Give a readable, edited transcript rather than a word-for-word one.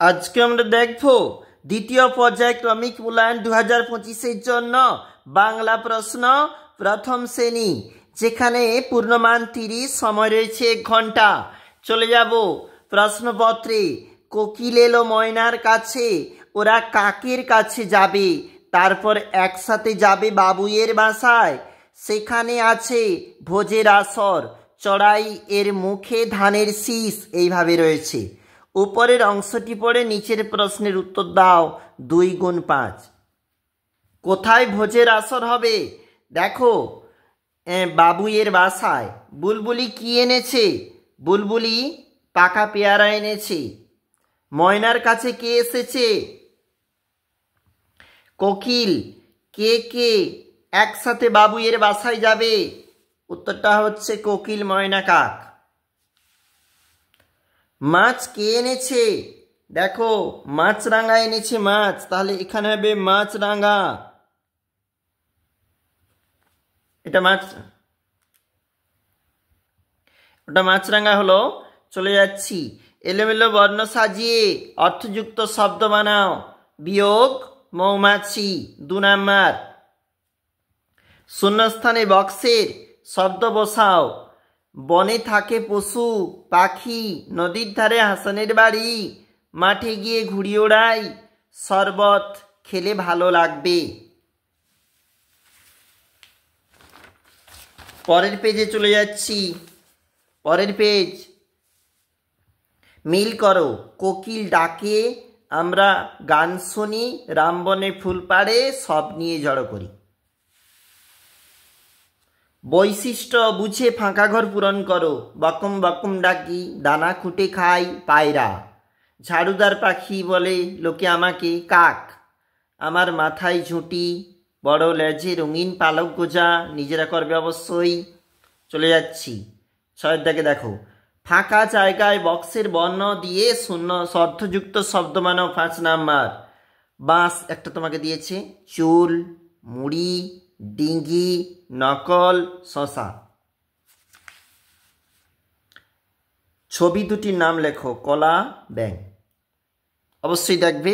আজকে আমরা দেখব দ্বিতীয় পর্যায়ক্রমিক মূল্যায়ন 2025-এর জন্য বাংলা প্রশ্ন প্রথম শ্রেণী, যেখানে পূর্ণমান 30, সময় রয়েছে 1 ঘন্টা। চলে যাব প্রশ্নপত্রে। কোকিল এলো ময়নার কাছে, ওরা কাকের কাছে যাবে, তারপর একসাথে যাবে বাবুইয়ের বাসায়, সেখানে আছে ভোজের আসর, চড়াই এর মুখে ধানের শীষ। এইভাবে রয়েছে। উপরের অংশটি পড়ে নিচের প্রশ্নের উত্তর দাও। 2 গুণ 5। কোথায় ভোজের আসর হবে? দেখো, বাবুইয়ের বাসায়। বুলবুলি কি এনেছে? বুলবুলি পাকা পেয়ারা এনেছে। ময়নার কাছে কে এসেছে? কোকিল। কে কে একসাথে বাবুইয়ের বাসায় যাবে? উত্তরটা হচ্ছে কোকিল, ময়না, কাক। মাছ কে এনেছে? দেখো, মাছরাঙা এনেছে মাছ, তাহলে এখানে হবে মাছরাঙা। এটা ওটা মাছরাঙা হলো। চলে যাচ্ছি। এলোমেলো বর্ণ সাজিয়ে অর্থযুক্ত শব্দ বানাও। বিয়োগ মৌমাছি 2 নাম্বার। শূন্যস্থানে বক্সের শব্দ বসাও। বনে থাকে পশু পাখি, নদীর ধারে হাসানের বাড়ি, মাঠে গিয়ে ঘুড়ি ওড়াই, শরবত খেলে ভালো লাগবে। পরের পেজে চলে যাচ্ছি। পরের পেজ, মিল করো। কোকিল ডাকে, আমরা গান শুনি, রামবনে ফুল পাড়ে, সব নিয়ে জড়ো করি। বৈশিষ্ট্য বুঝে ফাঁকা ঘর পূরণ করো। বকম বকম ডাকি, দানা খুঁটে খাই পায়রা। ঝাড়ুদার পাখি বলে লোকে আমাকে কাক। আমার মাথায় ঝুঁটি, বড় লেজে রঙিন পালক গোজা, নিজেরা করবে অবশ্যই। চলে যাচ্ছি 6 দাগে। দেখো, ফাঁকা জায়গায় বক্সের বর্ণ দিয়ে শূন্য অর্থযুক্ত শব্দ বানাও। 5 নাম্বার। বাঁশ একটা তোমাকে দিয়েছে, চুল, মুড়ি, ডিঙ্গি, নকল, শশা। ছবি দুটির নাম লেখো। কলা, ব্যাঙ। অবশ্যই দেখবে।